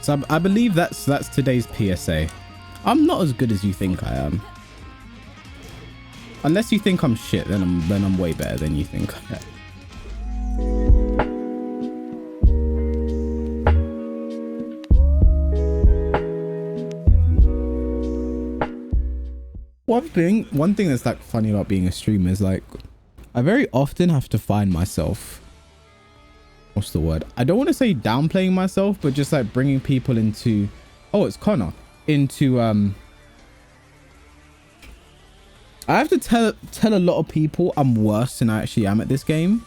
So I believe that's today's PSA. I'm not as good as you think I am. Unless you think I'm shit, then I'm way better than you think I am. One thing that's like funny about being a streamer is like I very often have to find myself, what's the word, I don't want to say downplaying myself, but just like bringing people into, oh, it's Connor, into I have to tell a lot of people I'm worse than I actually am at this game.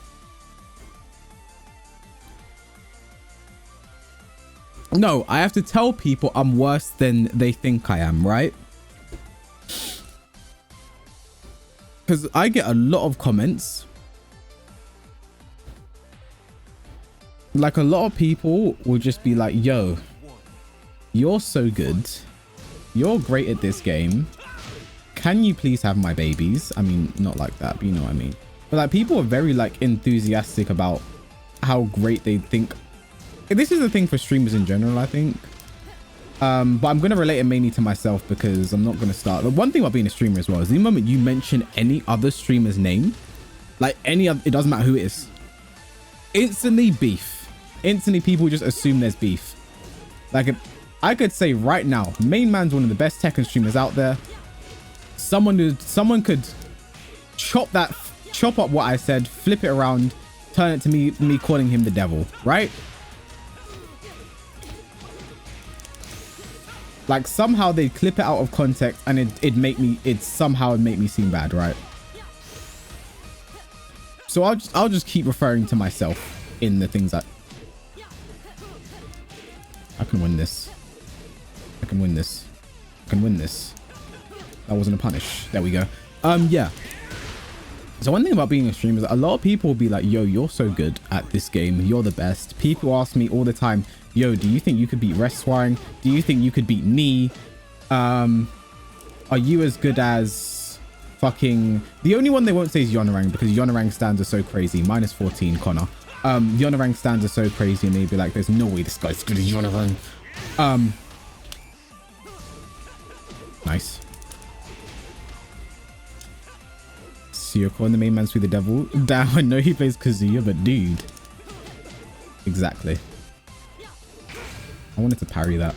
No, I have to tell people I'm worse than they think I am, right? Because I get a lot of comments. Like a lot of people will just be like, yo, you're so good. You're great at this game. Can you please have my babies? I mean, not like that, but you know what I mean. But like people are very like enthusiastic about how great they think. This is the thing for streamers in general, I think. But I'm going to relate it mainly to myself because I'm not going to start. The one thing about being a streamer as well is the moment you mention any other streamer's name, like any other, it doesn't matter who it is, instantly beef. Instantly people just assume there's beef. Like if I could say right now, Main Man's one of the best Tekken streamers out there. Someone could chop up what I said, flip it around, turn it to me calling him the devil, right? Like somehow they clip it out of context and it'd somehow make me seem bad, right? So I'll just keep referring to myself in the things that I can win this. I can win this. I can win this. That wasn't a punish. There we go. Yeah. So one thing about being a streamer is a lot of people will be like, yo, you're so good at this game. You're the best. People ask me all the time, yo, do you think you could beat Reswaring? Do you think you could beat me? Are you as good as fucking... The only one they won't say is Yonarang because Yonarang stands are so crazy. Minus 14, Connor. Yonarang stands are so crazy and they'd be like, there's no way this guy's as good as Yonarang. Nice. So you're calling the Main Man through the devil? Damn, I know he plays Kazuya, but dude. Exactly. I wanted to parry that.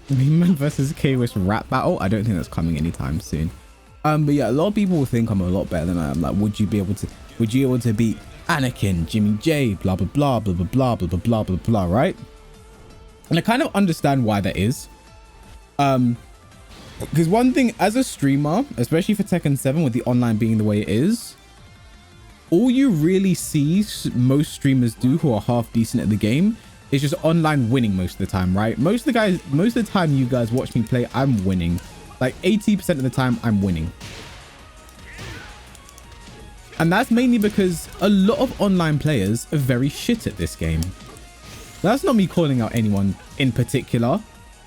Main Man versus K-Wish rap battle? I don't think that's coming anytime soon. But yeah, a lot of people will think I'm a lot better than I am. Like, would you be able to beat Anakin, Jimmy J, blah, blah, blah, blah, blah, blah, blah, blah, blah, blah, right? And I kind of understand why that is. Because one thing, as a streamer, especially for Tekken 7 with the online being the way it is, all you really see most streamers do who are half decent at the game is just online winning most of the time, right? Most of the time you guys watch me play, I'm winning. Like 80% of the time I'm winning. And that's mainly because a lot of online players are very shit at this game. That's not me calling out anyone in particular,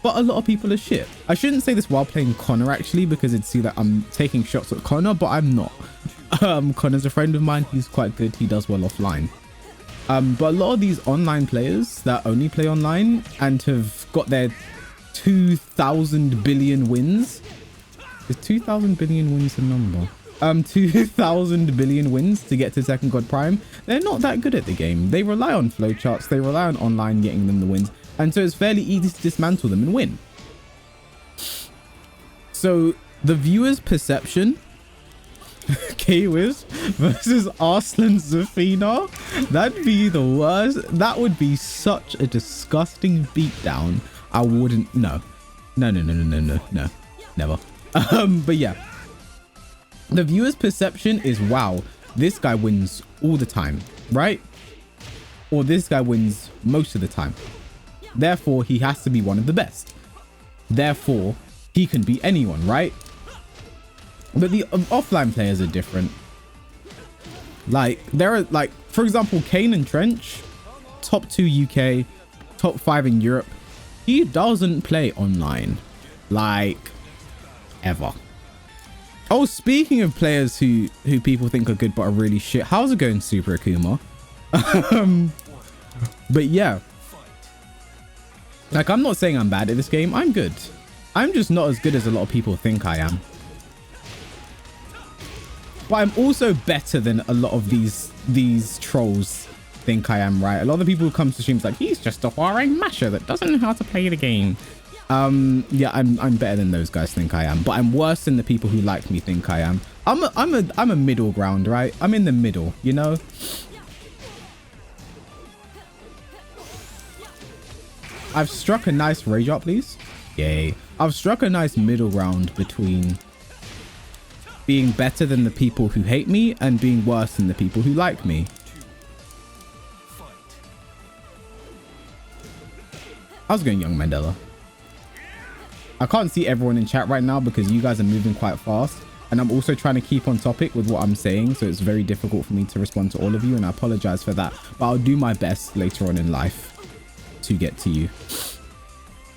but a lot of people are shit. I shouldn't say this while playing Connor actually, because it'd see that I'm taking shots at Connor, but I'm not. Connor's a friend of mine. He's quite good. He does well offline. But a lot of these online players that only play online and have got their 2,000 billion wins. Is 2,000 billion wins a number? 2,000 billion wins to get to Second God Prime. They're not that good at the game. They rely on flowcharts. They rely on online getting them the wins. And so it's fairly easy to dismantle them and win. So the viewer's perception, K-Wiz versus Arslan Zafina, that'd be the worst. That would be such a disgusting beatdown. I wouldn't, no, never. But yeah, the viewer's perception is, wow, this guy wins all the time, right? Or this guy wins most of the time. Therefore, he has to be one of the best. Therefore, he can beat anyone, right? But the offline players are different. Like, there are, like, for example, Kane and Trench, top 2 UK, top 5 in Europe. He doesn't play online, like, ever. Oh, speaking of players who people think are good but are really shit, how's it going, Super Akuma? But yeah, like, I'm not saying I'm bad at this game. I'm good. I'm just not as good as a lot of people think I am. But I'm also better than a lot of these trolls think I am, right? A lot of the people who come to streams like, he's just a Huarang masher that doesn't know how to play the game. Yeah, I'm better than those guys think I am, but I'm worse than the people who like me think I am. I'm a middle ground, right? I'm in the middle, you know? I've struck a nice rage up, please. Yay. I've struck a nice middle ground between being better than the people who hate me and being worse than the people who like me. How's it going, young Mandela? I can't see everyone in chat right now because you guys are moving quite fast. And I'm also trying to keep on topic with what I'm saying. So it's very difficult for me to respond to all of you. And I apologize for that. But I'll do my best later on in life to get to you.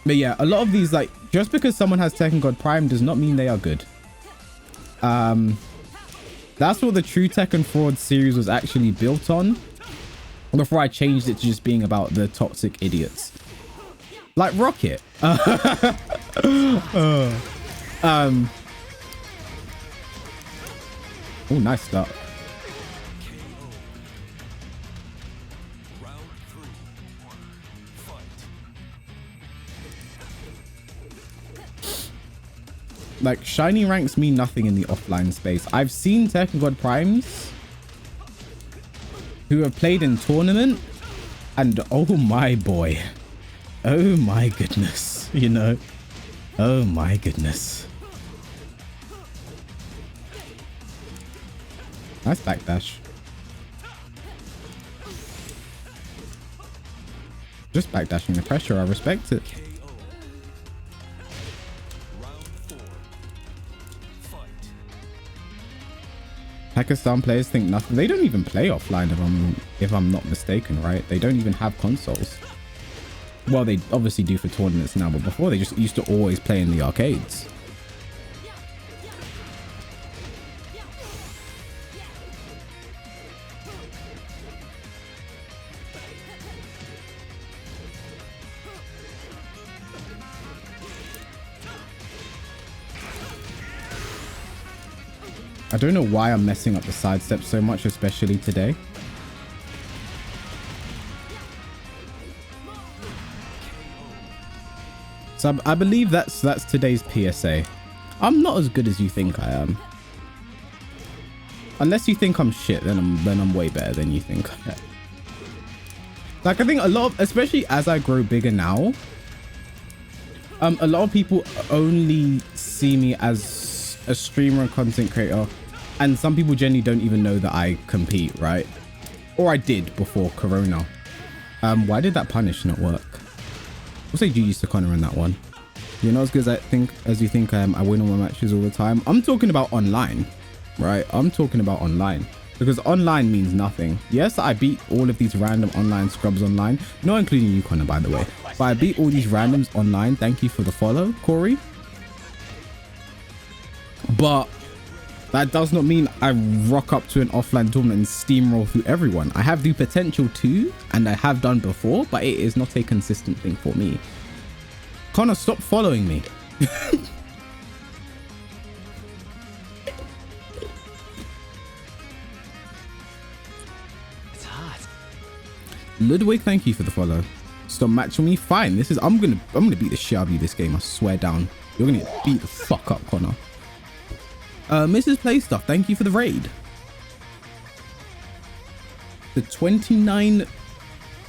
But yeah, a lot of these, like, just because someone has Tekken God Prime does not mean they are good. That's what the True Tekken Fraud series was actually built on. Before I changed it to just being about the toxic idiots. Like Rocket. Oh, nice start. Like, shiny ranks mean nothing in the offline space. I've seen Tekken God Primes who have played in tournament, and oh my boy. Oh my goodness, you know. Oh my goodness. Nice backdash. Just backdashing the pressure, I respect it. Pakistan players think nothing. They don't even play offline if I'm not mistaken, right? They don't even have consoles. Well, they obviously do for tournaments now, but before they just used to always play in the arcades. I don't know why I'm messing up the sidestep so much, especially today. So I believe that's today's PSA. I'm not as good as you think I am. Unless you think I'm shit, then I'm way better than you think I am. Like, I think a lot of, especially as I grow bigger now, a lot of people only see me as a streamer and content creator, and some people generally don't even know that I compete, right? Or I did before Corona. Why did that punish not work? We'll say GG's to Connor on that one. You're not as good as you think I am. I win all my matches all the time. I'm talking about online, right? I'm talking about online, because online means nothing. Yes, I beat all of these random online scrubs online, not including you, Connor, by the way. But I beat all these randoms online. Thank you for the follow, Corey. But that does not mean I rock up to an offline tournament and steamroll through everyone. I have the potential to, and I have done before, but it is not a consistent thing for me. Connor, stop following me. It's hot. Ludwig, thank you for the follow. Stop matching me. Fine. This is I'm gonna beat the shit out of you this game. I swear down. You're gonna get beat the fuck up, Connor. Mrs. Playstuff, thank you for the raid. The 29,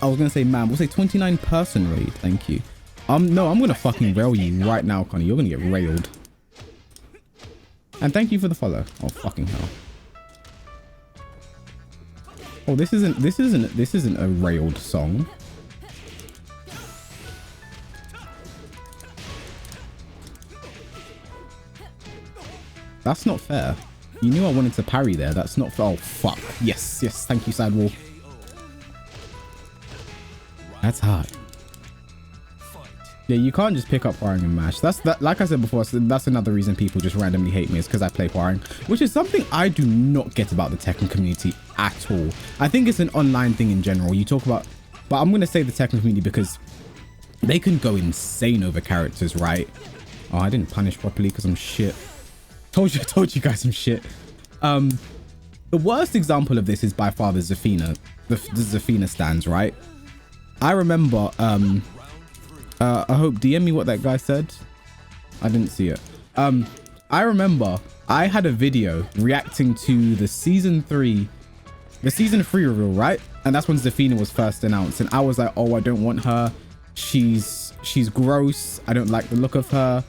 I was gonna say man, we'll say 29 person raid. Thank you. No, I'm gonna fucking rail you right now, Connor. You're gonna get railed. And thank you for the follow. Oh fucking hell. Oh, this isn't a railed song. That's not fair. You knew I wanted to parry there. That's not fair. Oh, fuck. Yes, yes. Thank you, Sidewall. That's hard. Yeah, you can't just pick up Hwaring and mash. Like I said before, that's another reason people just randomly hate me, is because I play Hwaring, which is something I do not get about the Tekken community at all. I think it's an online thing in general. You talk about But I'm going to say the Tekken community because they can go insane over characters, right? Oh, I didn't punish properly because I'm shit. Told you guys I'm shit. The worst example of this is by far the Zafina. The Zafina stands, right? I remember, I hope DM me what that guy said. I didn't see it. I remember I had a video reacting to the season 3 reveal, right? And that's when Zafina was first announced. And I was like, oh, I don't want her. She's gross. I don't like the look of her.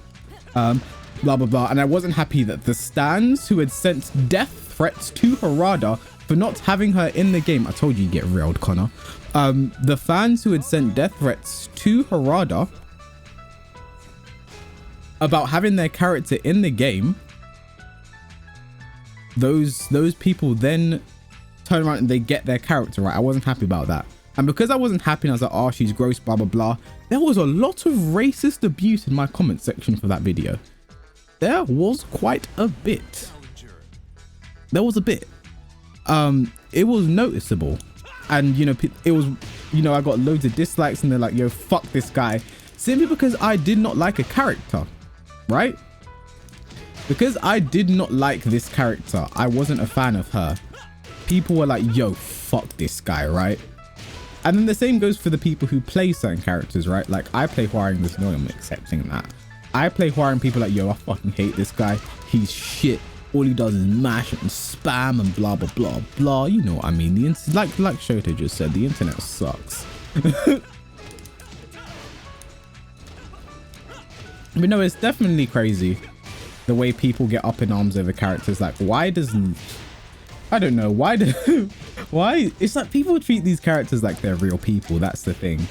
Blah, blah, blah. And I wasn't happy that the stans who had sent death threats to Harada for not having her in the game. I told you get railed, Connor. The fans who had sent death threats to Harada about having their character in the game, those people then turn around and they get their character, right? I wasn't happy about that. And because I wasn't happy and I was like, oh, she's gross, blah, blah, blah. There was a lot of racist abuse in my comment section for that video. There was quite a bit. There was a bit. It was noticeable. And, you know, it was, you know, I got loads of dislikes and they're like, yo, fuck this guy. Simply because I did not like a character, right? Because I did not like this character. I wasn't a fan of her. People were like, yo, fuck this guy, right? And then the same goes for the people who play certain characters, right? Like, I play Hwaring, there's no one accepting that. I play Hwaring, people like, yo, I fucking hate this guy. He's shit. All he does is mash and spam and blah, blah, blah, blah. You know what I mean? Like Shota just said, the internet sucks. But no, it's definitely crazy the way people get up in arms over characters. Like, why doesn't... I don't know. Why do... Why? It's like people treat these characters like they're real people. That's the thing.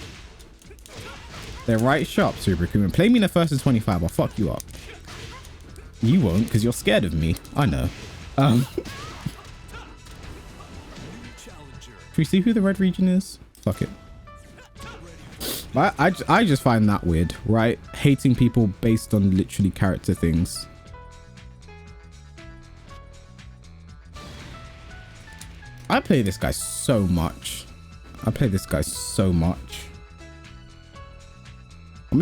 They're right sharp, Super Crewman. Play me in the first and 25. I'll fuck you up. You won't, because you're scared of me. I know. Can we see who the red region is? Fuck it. I just find that weird, right? Hating people based on literally character things. I play this guy so much. I'm gonna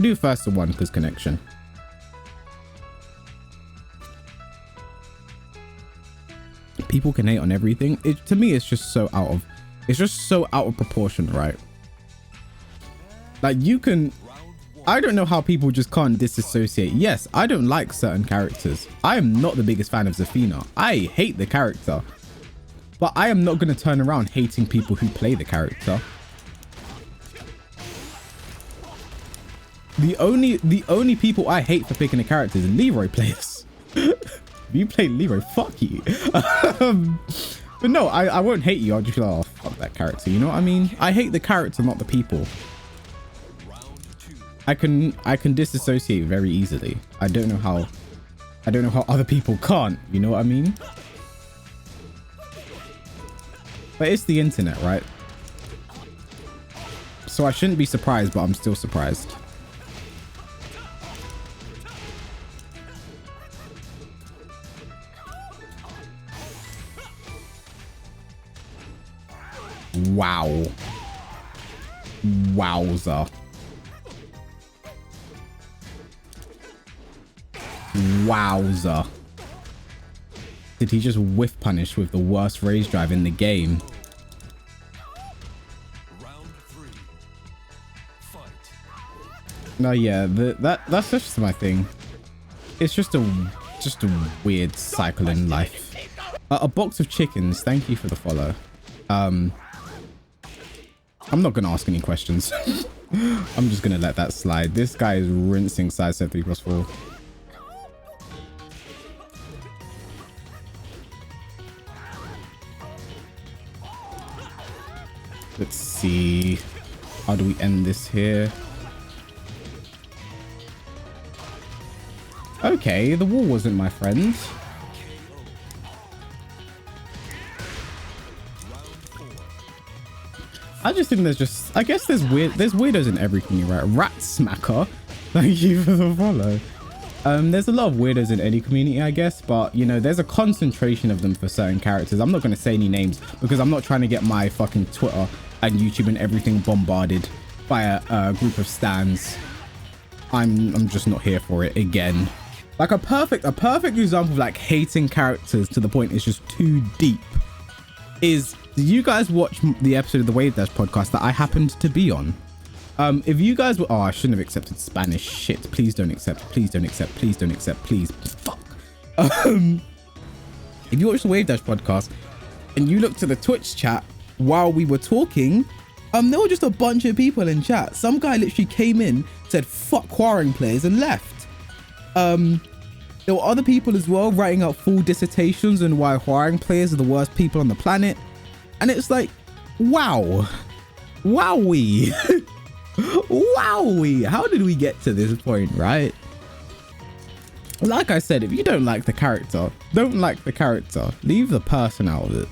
do first to one because connection. People can hate on everything. To me, it's just so out of proportion, right? Like, you can... I don't know how people just can't disassociate. Yes, I don't like certain characters. I am not the biggest fan of Zafina. I hate the character. But I am not going to turn around hating people who play the character. The only people I hate for picking a character is Leroy players. If you play Leroy, fuck you. But no, I won't hate you. I'll just be like, oh, fuck that character. You know what I mean? I hate the character, not the people. I can disassociate very easily. I don't know how other people can't. You know what I mean? But it's the internet, right? So I shouldn't be surprised, but I'm still surprised. Wow. Wowza. Wowza. Did he just whiff punish with the worst rage drive in the game? No, yeah, that's just my thing. It's just a weird cycle in life. A box of chickens. Thank you for the follow. I'm not gonna ask any questions. I'm just gonna let that slide. This guy is rinsing side set 3+4. Let's see. How do we end this here? Okay, the wall wasn't my friend. I just think I guess there's weirdos in every community, right? Rat Smacker, thank you for the follow. There's a lot of weirdos in any community, I guess, but you know, there's a concentration of them for certain characters. I'm not going to say any names because I'm not trying to get my fucking Twitter and YouTube and everything bombarded by a group of stans. I'm just not here for it again. Like a perfect example of like hating characters to the point it's just too deep is, did you guys watch the episode of the Wave Dash podcast that I happened to be on? If you guys were, oh, I shouldn't have accepted Spanish. Shit, please don't accept, please don't accept, please don't accept, please. Fuck. If you watched the Wave Dash podcast and you looked at the Twitch chat while we were talking, there were just a bunch of people in chat. Some guy literally came in, said fuck Quarring players and left. There were other people as well writing out full dissertations on why Quarring players are the worst people on the planet. And it's like, wow. Wowee. Wowee. How did we get to this point, right? Like I said, if you don't like the character, don't like the character. Leave the person out of it.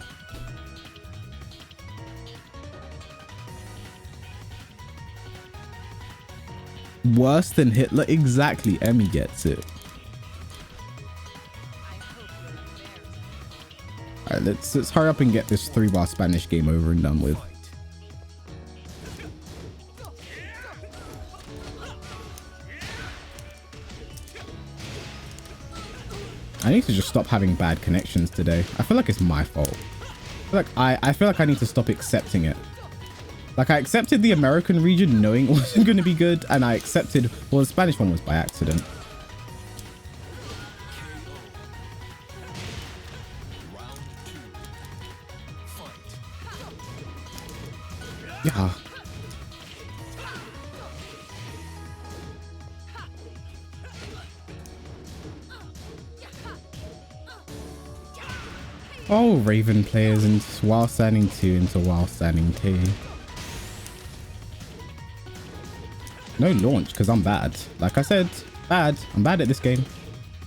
Worse than Hitler? Exactly. Emmy gets it. Alright, let's hurry up and get this 3-bar Spanish game over and done with. I need to just stop having bad connections today. I feel like it's my fault. I feel like I need to stop accepting it. Like, I accepted the American region knowing it wasn't going to be good, and I accepted, well, the Spanish one was by accident. Yeah. Oh, Raven players into while standing 2 into while standing 2. No launch because I'm bad. Like I said, bad. I'm bad at this game.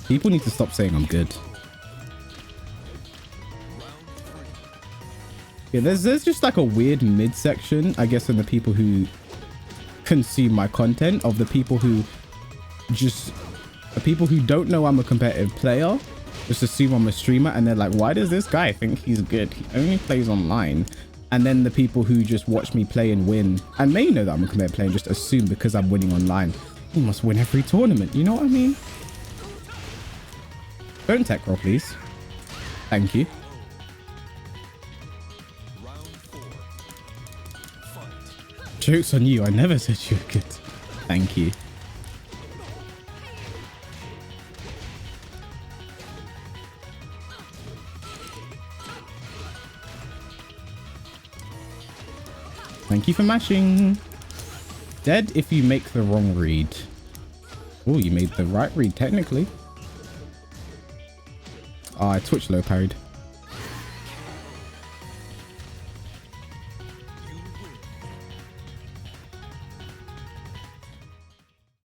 People need to stop saying I'm good. Yeah, there's just like a weird midsection, I guess, in the people who consume my content, of the people who don't know I'm a competitive player, just assume I'm a streamer, and they're like, why does this guy think he's good? He only plays online. And then the people who just watch me play and win and may know that I'm a competitive player and just assume because I'm winning online, he must win every tournament. You know what I mean? Don't tech roll, please. Thank you. Joke's on you. I never said you were good. Thank you. Thank you for mashing. Dead if you make the wrong read. Oh, you made the right read technically. Oh, I Twitch low parried.